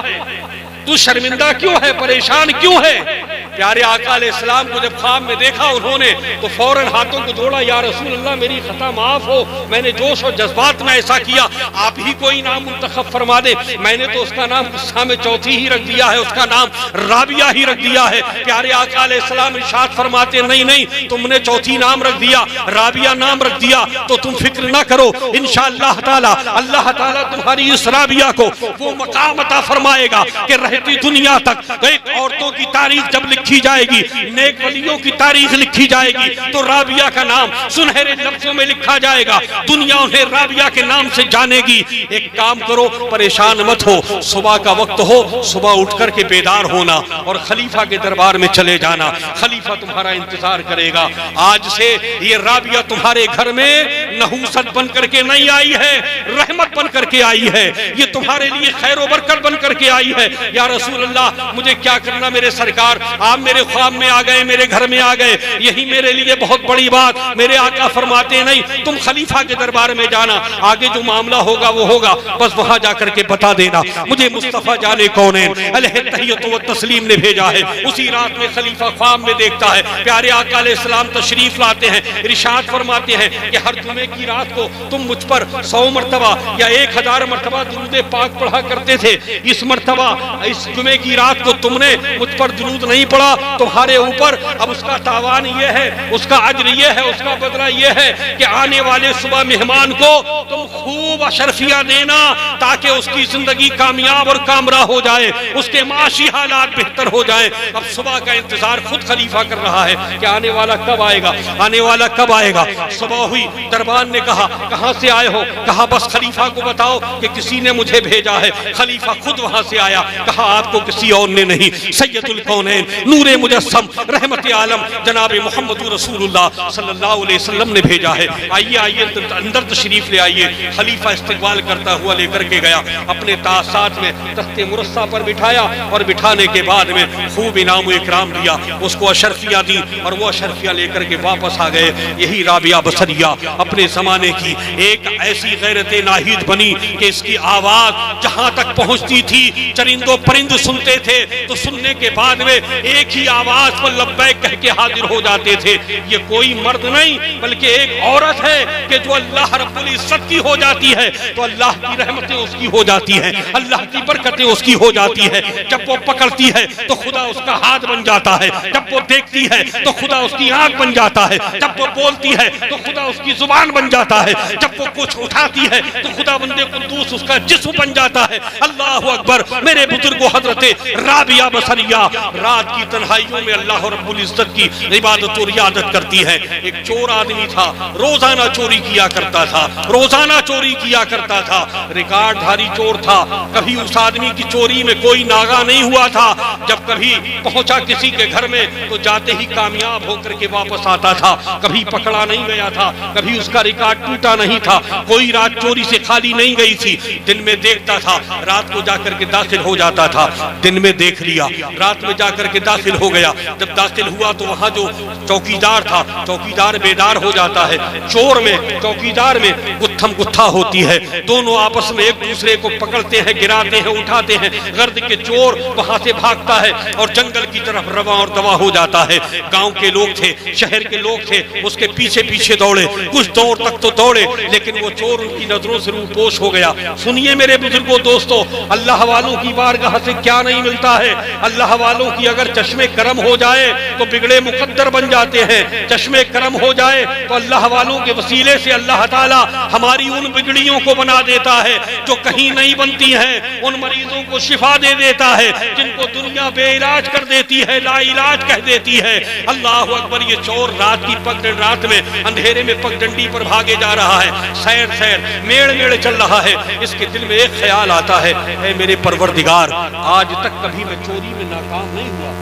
तू शर्मिंदा क्यों है? परेशान क्यों है? प्यारे आका अलैहिस्सलाम को जब ख्वाब में देखा उन्होंने, तो फौरन हाथों को जोड़ा, या रसूल अल्लाह, मेरी खता माफ हो, मैंने जोश और जज्बात में ऐसा किया, आप ही कोई नाम मुंतखब फरमा दे। मैंने तो उसका नाम गुस्सा में चौथी ही रख दिया है, उसका नाम राबिया ही रख दिया है। प्यारे आका अलैहिस्सलाम इरशाद फरमाते, नहीं नहीं, तुमने चौथी नाम रख दिया, राबिया नाम रख दिया, तो तुम फिक्र ना करो, इंशाअल्लाह ताला अल्लाह ताला तुम्हारी इस राबिया को वो मकाम अता फरमाएगा कि रहती दुनिया तक एक औरतों की तारीख जब लिखी जाएगी, नेक वलियों की तारीख लिखी जाएगी, तो राबिया का नाम सुनहरे लफ्जों में लिखा जाएगा, दुनिया उन्हें राबिया के नाम से जानेगी। एक काम करो, परेशान मत हो, सुबह का वक्त हो, सुबह उठ करके बेदार होना और खलीफा के दरबार में चले जाना। खलीफा तुम्हारा इंतजार करेगा। आज से ये राबिया तुम्हारे घर में नहूसत बन करके नहीं आई है, रहमत बन करके आई है। ये तुम्हारे लिए खैर व बरकत बन करके आई है। या रसूल अल्लाह, मुझे क्या करना मेरे सरकार, आप मेरे ख्वाब में आ गए, मेरे घर में आ गए, यही मेरे लिए बहुत बड़ी बात। मेरे आका फरमाते, नहीं, तुम खलीफा के दरबार में जाना, आगे जो मामला होगा वो होगा, बस वहां जाकर के बता देना। मुझे मुस्तफा जाने कौनैन अलैहि तहियतु व तस्लीम ने भेजा है। उसी रात में खलीफा ख्वाब में देखता है, प्यारे आका अलैहिस्सलाम तशरीफ लाते हैं, इरशाद फरमाते हैं कि हर जुमे की रात को तुम मुझ पर 100 मरतबा या 1000 मरतबा दुरूद पाक पढ़ा करते थे। इस मरतबा, इस जुमे की रात को तुमने मुझ पर दुरूद नहीं पढ़ा, तुम्हारे ऊपर अब उसका तावान ये है, उसका अज्र ये है, उसका बदला ये है कि आने वाले सुबह मेहमान को तुम खूब अशरफिया देना, ताकि उसकी जिंदगी कामयाब और कामरा हो जाए, उसके माशी हालात बेहतर हो जाए। अब सुबह का इंतजार खुद खलीफा कर रहा है कि आने वाला कब आएगा, आने वाला कब आएगा। सुबह हुई, दरबान ने कहा, कहां से आए हो? कहा बस खलीफा को बताओ कि किसी ने मुझे भेजा है। खलीफा खुद वहां से आया, कहा आपको किसी और ने नहीं, सैयदुल कौनैन नूरे मुजस्सम रहमत आलम जनाब मोहम्मद रसूलुल्लाह सल्लल्लाहु अलैहि वसल्लम ने भेजा है। आइए आइए अंदर तशरीफ ले आइए। खलीफा इस्तकबाल करता हुआ लेकर के गया, अपने साथ में तख्ते मुरस्सा पर बिठाया और बिठाने के बाद में खूब इनाम इकराम दिया, उसको अशरफिया दी और वो अशरफिया लेकर के वापस आ गए। यही राबिया बसरिया अपने जमाने की एक ऐसी गैरत नाहिद बनी कि इसकी आवाज जहां तक पहुंचती थी, चरिंदो परिंद सुनते थे, तो सुनने के बाद में एक ही आवाज पर लब्बैक कह के हाजिर हो जाते थे। ये कोई मर्द नहीं बल्कि एक औरत है कि जो अल्लाह रब्बुल इज्जत की हो जाती है तो अल्लाह की रहमतें उसकी हो जाती हैं, अल्लाह की बरकतें उसकी हो जाती है। जब वो पकड़ती है तो खुदा उसका हाथ बन जाता है, जब वो देखती है तो खुदा उसकी आंख बन जाता है, जब वो बोलती है तो खुदा उसकी जुबान बन जाता है, जब वो कुछ उठाती है तो खुदा बंदे कुद्दूस उसका जिस्म बन जाता है। अल्लाह अकबर। मेरे बुजुर्गों हजरते राबिया बसरिया रात की तन्हाइयों में अल्लाह रब्बुल इज्जत की इबादत और इयादत करती है। एक चोर आदमी था, रोजाना चोरी किया करता था, रोजाना चोरी किया करता था, रिकॉर्डधारी चोर था। कभी उस आदमी की चोरी में कोई नागा नहीं हुआ था। जब कभी पहुंचा किसी के घर में तो जाते ही कामयाब होकर के वापस आता था, कभी पकड़ा नहीं गया था, कभी उसका रिकॉर्ड टूटा नहीं था, कोई रात चोरी से खाली नहीं गई थी। दिन में देखता था, रात को जाकर के दाखिल हो जाता था, दिन में देख लिया, रात में जाकर के दाखिल हो गया। जब दाखिल हुआ तो वहां जो चौकीदार था, चौकीदार बेदार हो जाता है। चोर में, चौकीदार में वो गुत्थम गुत्था होती है, दोनों आपस में एक दूसरे को पकड़ते हैं, गिराते हैं, उठाते हैं। गर्द के चोर वहां से भागता है और जंगल की तरफ रवा और दवा हो जाता है। गांव के लोग थे, शहर के लोग थे, उसके पीछे पीछे दौड़े, कुछ दौर तक तो दौड़े, लेकिन वो चोर उनकी नजरों से रूपोश हो गया। सुनिए मेरे बुजुर्गों, दोस्तों, अल्लाह वालों की बारगाह से क्या नहीं मिलता है। अल्लाह वालों की अगर चश्मे करम हो जाए तो बिगड़े मुकद्दर बन जाते हैं। चश्मे करम हो जाए तो अल्लाह वालों के वसीले से अल्लाह ताला हमारी उन बिगड़ियों को बना देता है जो कहीं नहीं बनती हैं। उन मरीजों को शिफा दे देता है जिनको दुनिया बेइलाज कर देती है, लाइलाज कह देती है। अल्लाह अकबर। ये चोर रात में अंधेरे में पगडंडी पर भागे जा रहा है, सैर सैर मेड़ मेड़ चल रहा है। इसके दिल में एक ख्याल आता है, ऐ मेरे परवरदिगार, आज तक कभी मैं चोरी में नाकाम नहीं हुआ।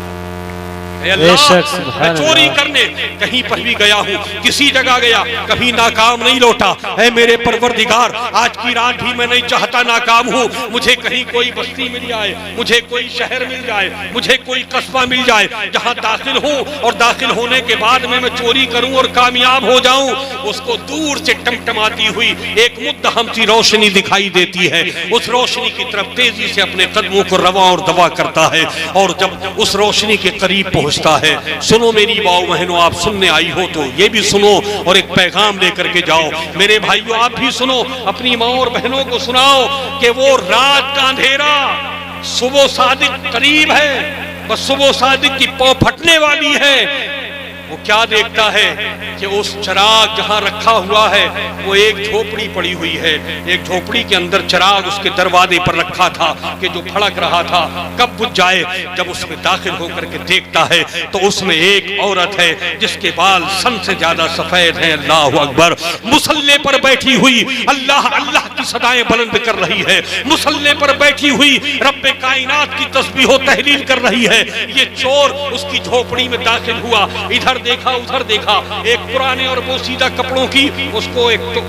मैं चोरी करने कहीं पर भी गया हूँ, किसी जगह गया, कभी नाकाम नहीं लौटा। है मेरे परवरदिगार, आज की रात भी मैं नहीं चाहता नाकाम हूँ। मुझे कहीं कोई बस्ती मिल जाए, मुझे कोई शहर मिल जाए, मुझे कोई कस्बा मिल जाए जहाँ दाखिल हूँ और दाखिल होने के बाद में मैं चोरी करूँ और कामयाब हो जाऊँ। उसको दूर से टमटमाती हुई एक मुद्दहम सी रोशनी दिखाई देती है। उस रोशनी की तरफ तेजी से अपने कदमों को रवा और दबा करता है और जब उस रोशनी के करीब पहुँचता है, सुनो मेरी बाओ बहनों, आप सुनने आई हो तो ये भी सुनो और एक पैगाम लेकर के जाओ। मेरे भाइयों, आप भी सुनो, अपनी माँ और बहनों को सुनाओ कि वो रात का अंधेरा सुबह सादिक करीब है, बस सुबह सादिक की पौ फटने वाली है। वो क्या देखता है कि उस चिराग जहां रखा हुआ है वो एक झोपड़ी पड़ी हुई है। एक झोपड़ी के अंदर चिराग उसके दरवाजे पर रखा था कि जो फड़क रहा था कब बुझ जाए। जब उसमें दाखिल होकर के देखता है तो उसमें एक औरत है जिसके बाल सन से ज्यादा सफेद हैं। अल्लाह अकबर। मुसल्ले पर बैठी हुई अल्लाह अल्लाह की सदाएं बुलंद कर रही है। मुसल्ले पर बैठी हुई रब्बे कायनात की तस्बीह व तहलील कर रही है। ये चोर उसकी झोपड़ी में दाखिल हुआ, इधर देखा उधर देखा, एक पुराने और बोसीदा कपड़ों की उसको एक तो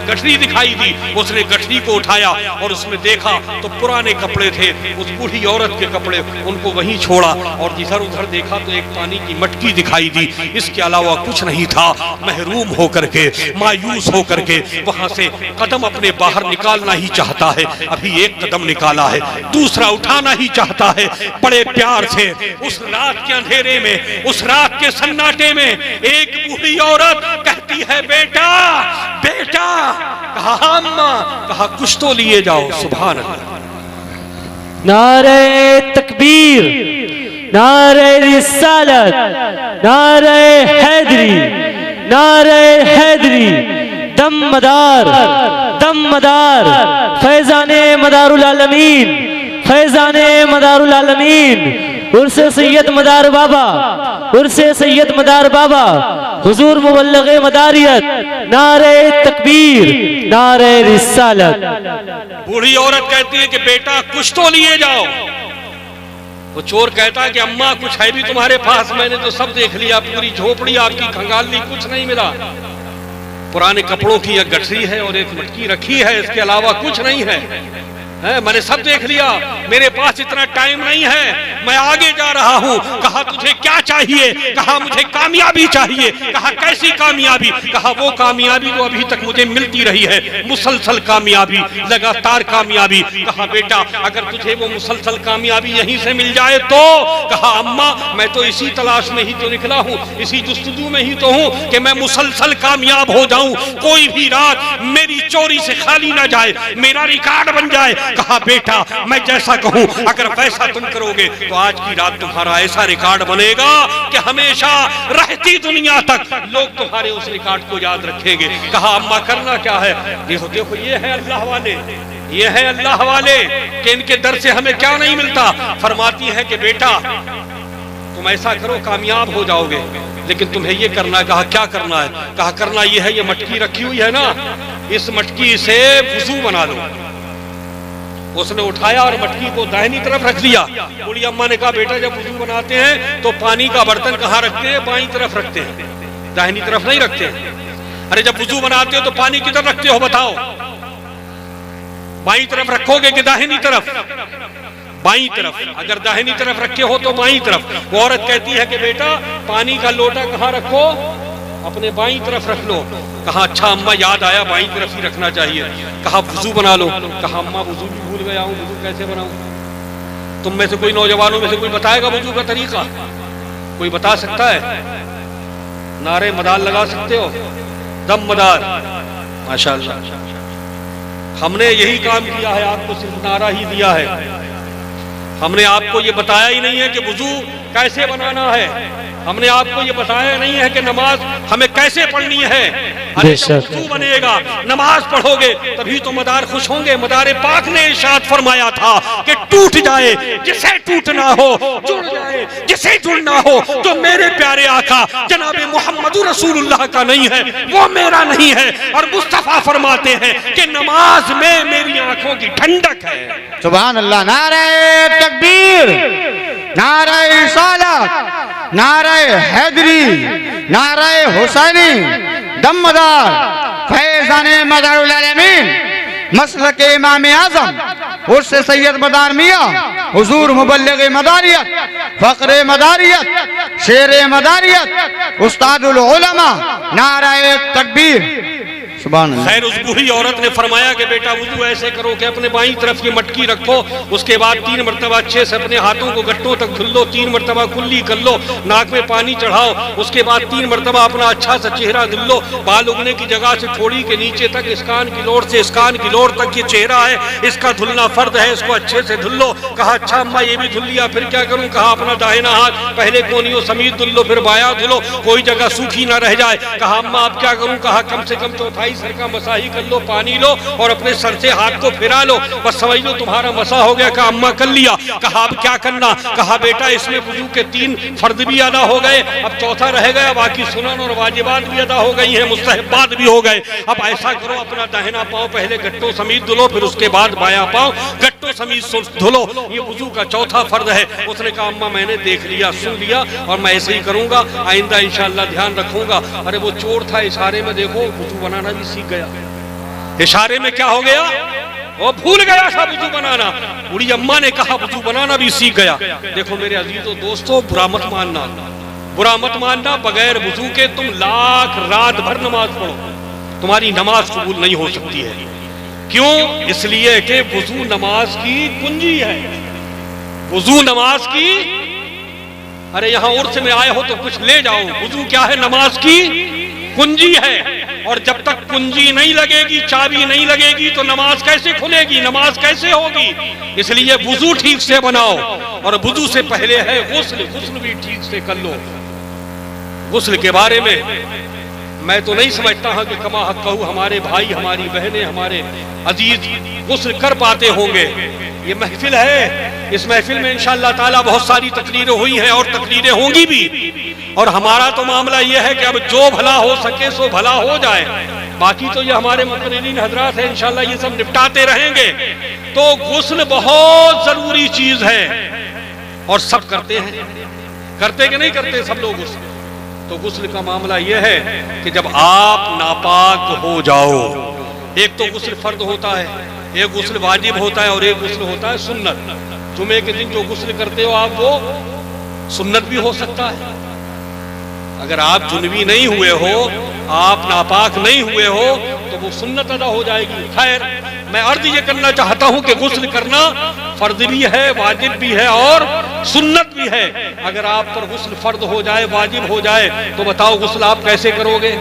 गठरी दिखाई दी। उसने गठरी को उठाया और उसमें देखा तो पुराने कपड़े थे, उस बूढ़ी औरत के कपड़े, उनको वहीं छोड़ा और इधर उधर देखा तो एक पानी की मटकी दिखाई दी। इसके अलावा कुछ नहीं था। महरूम होकर के, मायूस होकर के वहां से कदम अपने बाहर निकालना ही चाहता है। अभी एक कदम निकाला है, दूसरा उठाना ही चाहता है। बड़े प्यार से उस रात के अंधेरे में, उस रात के सन्नाटे में एक बूढ़ी औरत कहती है, बेटा बेटा। कहा अम्मा, कहा कुछ तो लिए जाओ। सुभान अल्लाह। नारे तकबीर, नारे रिसालत, नारे हैदरी, नारे हैदरी। दम मदार फैजाने मदारुल आलमीन, फैजाने मदारुल आलमीन। उर्से सैयद मदार बाबा, उर्से सैयद मदार बाबा, हुजूर मुबल्लिग़े मदारियत। नारे तकबीर, नारे रिसालत। बूढ़ी औरत कहती है कि बेटा कुछ तो लिए जाओ। वो चोर कहता है कि अम्मा कुछ है भी तुम्हारे पास? मैंने तो सब देख लिया, पूरी झोपड़ी आपकी खंगाल ली, कुछ नहीं मिला। पुराने कपड़ों की एक गठरी है और एक मटकी रखी है, इसके अलावा कुछ नहीं है। मैंने सब देख लिया, मेरे पास इतना टाइम नहीं है, मैं आगे जा रहा हूँ। कहा तुझे क्या चाहिए? कहा मुझे कामयाबी चाहिए। कहा कैसी कामयाबी? कहा वो कामयाबी जो अभी तक मुझे मिलती रही है, मुसलसल कामयाबी, लगातार कामयाबी। कहा बेटा अगर तुझे वो मुसलसल कामयाबी यहीं से मिल जाए तो? कहा अम्मा मैं तो इसी तलाश में ही तो निकला हूँ, इसी जुस्तजू में ही तो हूँ कि मैं मुसलसल कामयाब हो जाऊं, कोई भी रात मेरी चोरी से खाली ना जाए, मेरा रिकॉर्ड बन जाए। कहा बेटा मैं जैसा कहूं अगर वैसा तुम करोगे तो आज की रात तुम्हारा ऐसा रिकॉर्ड बनेगा कि हमेशा रहती दुनिया तक लोग तुम्हारे उस रिकॉर्ड को याद रखेंगे। कहा अम्मा करना क्या है? देखो देखो ये है अल्लाह वाले, ये है अल्लाह वाले कि इनके दर से हमें क्या नहीं मिलता। फरमाती है कि बेटा तुम ऐसा करो कामयाब हो जाओगे, लेकिन तुम्हें ये करना है। कहा क्या करना है? कहा करना ये है, ये मटकी रखी हुई है ना, इस मटकी से वुजू बना लो। उसने उठाया और मटकी को दाहिनी तरफ रख दिया। बूढ़ी अम्मा ने कहा बेटा जब वुजू बनाते हैं तो पानी का बर्तन कहाँ रखते हैं? बाईं तरफ रखते हैं, दाहिनी तरफ नहीं रखते हैं। अरे जब वुजू बनाते हो तो पानी किधर रखते हो बताओ? बाईं तरफ रखोगे कि दाहिनी तरफ? बाईं तरफ। अगर दाहिनी तरफ रखे हो तो बाईं तरफ। वो औरत कहती है कि बेटा पानी का लोटा कहाँ रखो? अपने बाईं तरफ रख लो। कहा अच्छा अम्मा याद आया बाईं तरफ ही रखना चाहिए। कहा वुजू बना लो। कहा अम्मा वुजू भी भूल गया हूँ, वुजू कैसे बनाऊं? तुम में से कोई नौजवानों में से कोई बताएगा वुजू का तरीका? कोई बता सकता है? नारे मदार लगा सकते हो? दम मदार, माशाअल्लाह। हमने यही काम किया है, आपको सिर्फ नारा ही दिया है। हमने आपको ये बताया ही नहीं है कि वुजू कैसे बनाना है। हमने आपको ये बताया नहीं है कि नमाज हमें कैसे पढ़नी है। अरे जब वुजू बनेगा, नमाज पढ़ोगे तभी तो मदार खुश होंगे। मदार पाक ने इरशाद फरमाया था कि टूट जाए जिसे टूटना हो, जुड़ जाए जिसे जुड़ना हो। जो मेरे प्यारे आका जनाबे मोहम्मद रसूलुल्लाह का नहीं है वो मेरा नहीं है। और मुस्तफा फरमाते हैं कि नमाज में मेरी आंखों की ठंडक है। सुभान अल्लाह। नारे तकबीर, नारे रिसालत, नारे हैदरी, नारे हुसैनी, दमदार, फैज़ाने मदारुल आलमीन, मसलक इमाम आज़म, उर्स सैयद मदार मियाँ, हुजूर मुबल्लिग मदारियत, फ़ख्र मदारियत, शेर मदारियत, उस्तादुल उलमा, नारे तकबीर। खैर उस बूढ़ी औरत ने फरमाया कि बेटा वुजू ऐसे करो कि अपने बाईं तरफ की मटकी रखो, उसके बाद 3 मरतबा अच्छे से अपने हाथों को गट्टों तक धुल लो, 3 मरतबा कुल्ली कर लो, नाक में पानी चढ़ाओ, उसके बाद 3 मरतबा अपना अच्छा सा चेहरा धुल लो। बाल उगने की जगह से थोड़ी के नीचे तक, इस कान की लोर से इस कान की लोर तक ये चेहरा है, इसका धुलना फर्द है, इसको अच्छे से धुल लो। कहा अच्छा अम्मा ये भी धुल लिया, फिर क्या करूं? कहा अपना दाहिना हाथ पहले कोनियों समेत धुल लो, फिर बायां धुलो, कोई जगह सूखी ना रह जाए। कहा अम्मा अब क्या करूं? कहा कम से कम चौथाई सर का मसा ही कर लो, पानी लो और अपने सर से हाथ को फिरा लो, बस समझ लो तुम्हारा मसा हो गया। कहा अम्मा कर लिया। कहा अब क्या करना? कहा बेटा इसमें वुजू के 3 फर्द भी अदा हो गए, अब चौथा रह गया, बाकी सुनन और वाजिबात भी अदा हो गई हैं, मुस्तहब्बात भी हो गए। अब ऐसा करो अपना दाहिना पांव पहले गट्टों समेत धुलो, फिर उसके बाद बायां पांव गट्टों समेत धुलो, ये वुजू का चौथा फर्द है। उसने कहा अम्मा मैंने देख लिया, सुन लिया और मैं ऐसे ही करूंगा, आइंदा इंशाअल्लाह ध्यान रखूंगा। अरे वो चोर था, इशारे में देखो वुजू बनाना भी सीख गया। इशारे में क्या हो गया? वो भूल गया था वुजू बनाना। बूढ़ी अम्मा ने कहा वुजू बनाना भी सीख गया। देखो मेरे अजीजों दोस्तों, बुरा मत मानना, बुरा मत मानना। बगैर वुजू के तुम लाख रात भर नमाज पढ़ो, तुम्हारी नमाज कबूल नहीं हो सकती है। क्यों? इसलिए कि वुजू नमाज की कुंजी है। वुजू नमाज की, अरे यहाँ उर्स में आए हो तो कुछ ले जाओ। वुजू क्या है? नमाज की कुंजी है। और जब तक कुंजी नहीं लगेगी, चाबी नहीं लगेगी तो नमाज कैसे खुलेगी, नमाज कैसे होगी? इसलिए वुजू ठीक से बनाओ। और वुजू से पहले है गुस्ल, गुस्ल भी ठीक से कर लो। गुस्ल के बारे में मैं तो नहीं समझता हूं कि कमा हक कहूं हमारे भाई, हमारी बहनें, हमारे अजीज गुस्ल कर पाते होंगे। ये महफिल है, इस महफिल में इंशाअल्लाह ताला बहुत सारी तकरीरें हुई हैं और तकरीरें होंगी भी। और हमारा तो मामला ये है कि अब जो भला हो सके सो भला हो जाए। बाकी तो ये हमारे मुक़र्रिरीन हजरात हैं, इंशाअल्लाह ये सब निपटाते रहेंगे। तो गुस्ल बहुत जरूरी चीज है और सब करते हैं। करते कि नहीं करते सब लोग गुस्ल? तो गुस्ल का मामला यह है कि जब आप नापाक हो जाओ, एक तो गुस्ल फर्द होता है, एक गुस्ल वाजिब होता है और एक गुस्ल होता है सुन्नत। जुमे के दिन जो गुस्ल करते हो आप, वो सुन्नत भी हो सकता है। अगर आप जुनबी नहीं हुए हो, आप नापाक नहीं हुए हो, तो वो सुन्नत अदा हो जाएगी। खैर मैं अर्ज ये करना चाहता हूं कि गुस्ल करना फर्ज भी है, वाजिब भी है और सुन्नत भी है। अगर आप पर गुस्ल फर्द हो जाए, वाजिब हो जाए, तो बताओ गुस्ल आप कैसे करोगे?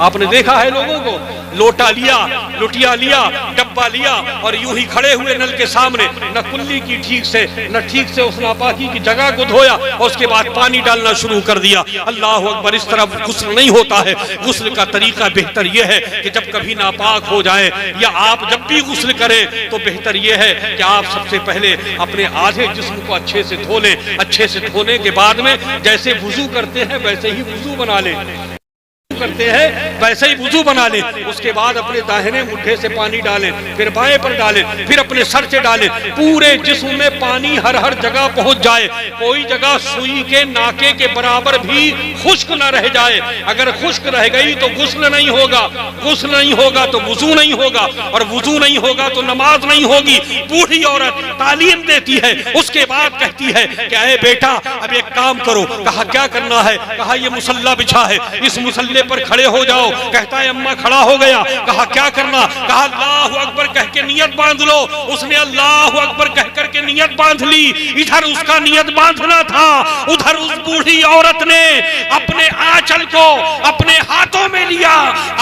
आपने देखा है लोगों को, लोटा लिया, लुटिया लिया, डब्बा लिया और यूं ही खड़े हुए नल के सामने, न कुल्ली की ठीक से, न ठीक से उस नापाकी की जगह को धोया और उसके बाद पानी डालना शुरू कर दिया। अल्लाह अकबर, इस तरह गुस्ल नहीं होता है। गुस्ल का तरीका बेहतर यह है कि जब कभी नापाक हो जाए या आप जब भी गुस्ल करें तो बेहतर यह है कि आप सबसे पहले अपने आधे जिस्म को अच्छे से धो लें। अच्छे से धोने के बाद में जैसे वुजू करते हैं वैसे ही वुजू बना लें, करते हैं वैसे ही वुजू बना लें। उसके बाद अपने दाहिने मुट्ठे से पानी डालें, फिर बाएं पर डालें, फिर अपने सर से डालें। पूरे जिस्म में पानी हर हर जगह पहुंच जाए, कोई जगह सुई के नाके के बराबर भी खुश्क न रह जाए। अगर खुश्क रह गई तो गुस्ल नहीं होगा, गुस्ल नहीं होगा तो वुजू नहीं होगा, और वुजू नहीं होगा तो नमाज नहीं होगी। बूढ़ी औरत तालीम देती है, उसके बाद कहती है कि अरे बेटा अब एक काम करो। कहा क्या करना है? कहा ये मुसल्ला बिछा है, इस मुसल्ले पर खड़े हो जाओ। कहता है अम्मा खड़ा हो गया। कहा क्या करना? कहा अल्लाह अकबर कह के नियत बांध लो। उसने अल्लाह अकबर कह करके नियत बांध ली। इधर उसका नियत बांधना था, उधर उस बूढ़ी औरत ने अपने आंचल को अपने हाथों में लिया।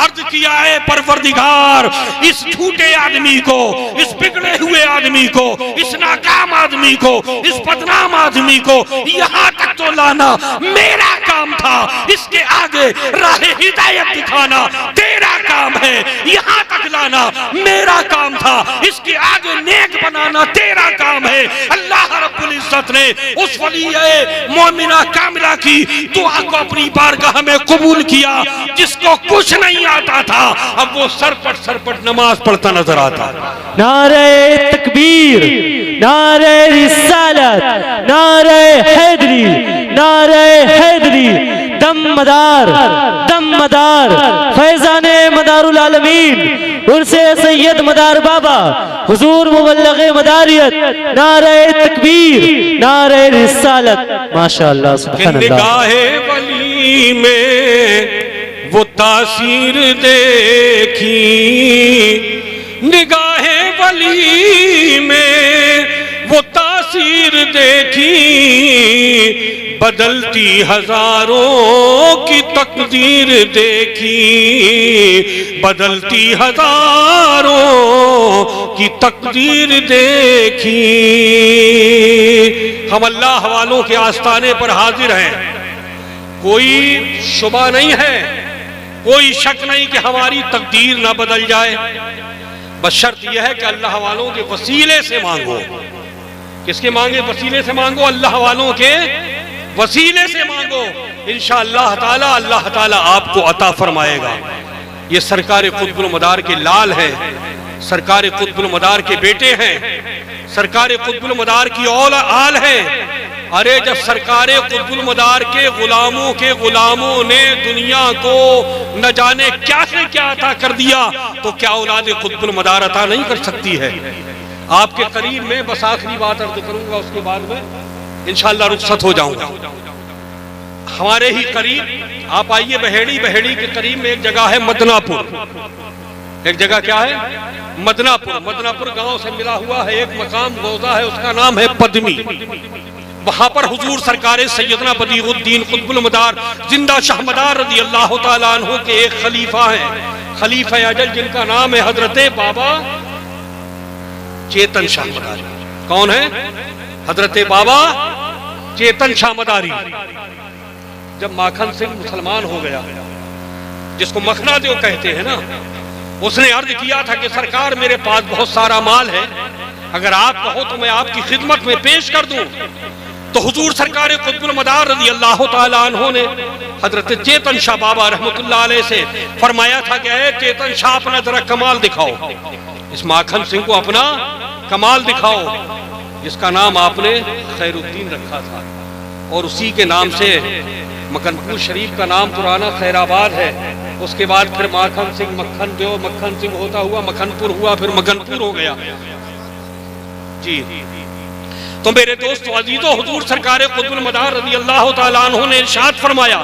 अर्ज किया है परवरदिगार, इस झूठे आदमी को, इस बिगड़े हुए आदमी को, इस नाकाम आदमी को, इस बदनाम आदमी को यहाँ तक तो लाना मेरा काम था। इसके आगे राह हिदायत दिखाना तेरा काम है। यहाँ तक लाना मेरा काम था। इसके आगे नेक बनाना तेरा काम है। अल्लाह रब्बुल इज्जत ने उस वलीए मोमिना कामिला की दुआ को अपनी बारगाह में कबूल किया। जिसको कुछ नहीं आता था, अब वो सरपट नमाज पढ़ता नजर आता। नारे तकबीर, नारे रिसालत, नारे हैदरी, नारे हैदरी, दमदार दमदार फैजाने मदारुल आलमीन उर्से सैयद मदार बाबा हुजूर मुबल्लिग़ मदारियत, नारे तकबीर, नारे रिसालत। माशाअल्लाह सुभान अल्लाह। निगाहे वली में वो तासीर देखी, निगाहे वली में वो तासीर देखी, बदलती हजारों की तकदीर देखी, बदलती हजारों की तकदीर देखी। हम अल्लाह वालों के आस्ताने पर हाजिर हैं। कोई शुबा नहीं है, कोई शक नहीं कि हमारी तकदीर ना बदल जाए। बस शर्त यह है कि अल्लाह वालों के वसीले से मांगो। किसके मांगे? वसीले से मांगो, अल्लाह वालों के वसीले से मांगो। इंशाअल्लाह ताला अल्लाह ताला आपको अता फरमाएगा। ये सरकार कुतुबुल मदार के लाल है, सरकार कुतुबुल मदार के बेटे हैं, सरकार कुतुबुल मदार की आल है। अरे जब सरकार कुतुबुल मदार के गुलामों ने दुनिया को न जाने क्या से क्या अता कर दिया, तो क्या औलाद कुतुबुल मदार अता नहीं कर सकती है? आपके करीब में बस आखिरी बात अर्ज करूंगा, उसके बाद में इंशाअल्लाह रुखसत हो जाऊंगा। हमारे ही करीब आप आइए, बहेड़ी के करीब में एक जगह है मदनापुर। एक जगह क्या है? मदनापुर गांव से मिला हुआ है एक मकाम रोजा है, उसका नाम है पद्मी। वहां पर हुजूर सरकार सैयदना बदीउद्दीन कुतुबुल मदार जिंदा शाह मदार रज़ी अल्लाह तआला अन्हु के एक खलीफा हैं, खलीफा अजल, जिनका नाम है हजरत बाबा चेतन शाह मदारी। कौन है? हजरत बाबा चेतन शाह मदारी। जब माखन सिंह मुसलमान हो गया, जिसको मखना देव कहते हैं ना, उसने अर्ज किया था कि सरकार मेरे पास बहुत सारा माल है, अगर आप कहो तो मैं आपकी खिदमत में पेश कर दूं। तो हुजूर सरकार कुतुबुल मदार रज़ी अल्लाह तआला अन्हु ने हजरत चेतन शाह बाबा रहमतुल्लाह अलैह से फरमाया था कि ऐ चेतन शाह अपना जरा कमाल दिखाओ। इस माखन सिंह को अपना कमाल दिखाओ, जिसका नाम आपने खैरुद्दीन रखा था, और उसी के नाम से मखनपुर शरीफ का नाम पुराना खैराबाद है। उसके बाद फिर माखन सिंह, मक्खन देव, मक्खन सिंह होता हुआ मखनपुर हुआ, फिर मखनपुर हो गया जी। तो मेरे दोस्तों अजीजों, हुजूर सरकार कुतुबुल मदार रज़ी अल्लाह तआला अन्हु ने इरशाद फरमाया,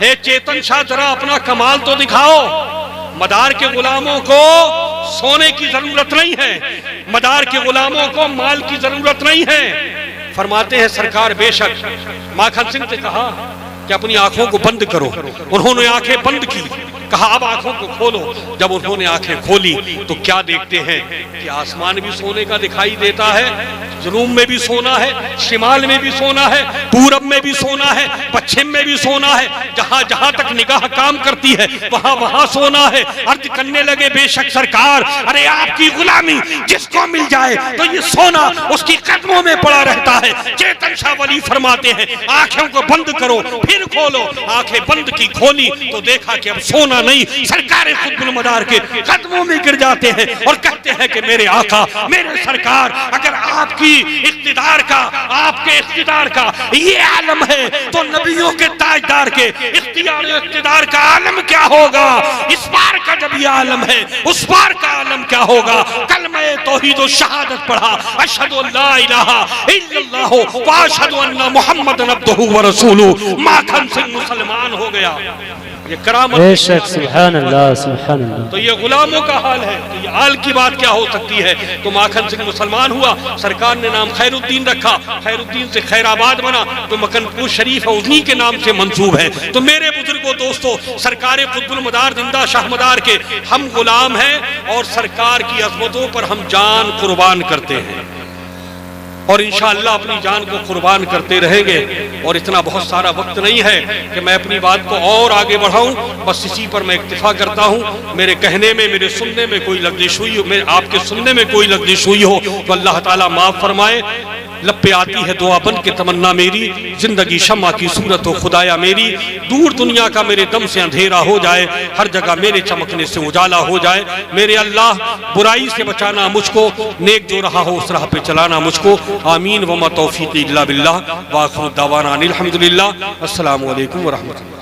हे चेतन शाह जरा अपना कमाल तो दिखाओ। मदार के गुलामों को सोने की जरूरत नहीं है, मदार के गुलामों को माल की जरूरत नहीं है। फरमाते हैं सरकार बेशक। माखन सिंह से कहा कि अपनी आंखों को बंद करो। उन्होंने आंखें बंद की, कहा अब आंखों को खोलो। जब उन्होंने आंखें खोली तो क्या देखते हैं कि आसमान भी सोने का दिखाई देता है, जनूब में भी सोना है, शिमाल में भी सोना है, पूरब में भी सोना है, पश्चिम में भी सोना है। जहां जहां तक निगाह काम करती है वहां वहां सोना है। अर्ज करने लगे बेशक सरकार, अरे आपकी गुलामी जिसको मिल जाए तो ये सोना उसकी कदमों में पड़ा रहता है। चेतन शाह वली फरमाते हैं आंखों को बंद करो, फिर खोलो। आंखें बंद की, खोली तो देखा कि अब सोना नहीं, सरकार कुतुबुल मदार के कदमों में गिर जाते हैं और कहते हैं कि मेरे आका, मेरे सरकार, अगर आपकी इख्तिदार का, आपके इख्तिदार का ये आलम है तो नबियों के ताजदार के इख्तिदार का आलम क्या होगा? इस बार का जब ये आलम है उस बार का आलम क्या होगा? कलमा तौहीद और शहादत पढ़ा, अशहदु अल्ला इलाहा इल्लल्लाह व अशहदु अन्ना मुहम्मदन अब्दुहु व रसूलुहु। माखन सिंह मुसलमान हो गया। ये करामत। बेशक, सुभान अल्लाह, सुभान अल्लाह। तो ये गुलामों का हाल है, तो ये हाल की बात क्या हो सकती है। तो माखन सिंह मुसलमान हुआ, सरकार ने नाम खैरुद्दीन रखा, खैरुद्दीन से खैराबाद बना, तो मकनपुर शरीफ है उन्हीं के नाम से मंसूब है। तो मेरे बुजुर्गों दोस्तों, सरकार कुतुबुल मदार जिंदा शाहमदार के हम गुलाम हैं और सरकार की अज़मतों पर हम जान कुर्बान करते हैं और इंशाअल्लाह अपनी जान को कुर्बान करते रहेंगे। और इतना बहुत सारा वक्त नहीं है कि मैं अपनी बात को और आगे बढ़ाऊं, बस इसी पर मैं इक्तिफा करता हूं। मेरे कहने में, मेरे सुनने में कोई लग़ज़िश हुई हो, मेरे आपके सुनने में कोई लग़ज़िश हुई हो तो अल्लाह ताला माफ़ फरमाए। लब पे आती है दुआ बन के तमन्ना मेरी, जिंदगी शम्मा की सूरत हो खुदाया मेरी। दूर दुनिया का मेरे दम से अंधेरा हो जाए, हर जगह मेरे चमकने से उजाला हो जाए। मेरे अल्लाह बुराई से बचाना मुझको, नेक जो रहा हो उस राह पे चलाना मुझको। आमीन वमा तौफीक़ी इल्ला बिल्लाह व आखिरु दावाना अनिल हम्दुलिल्लाह। अस्सलामु अलैकुम व रहमतुल्लाह।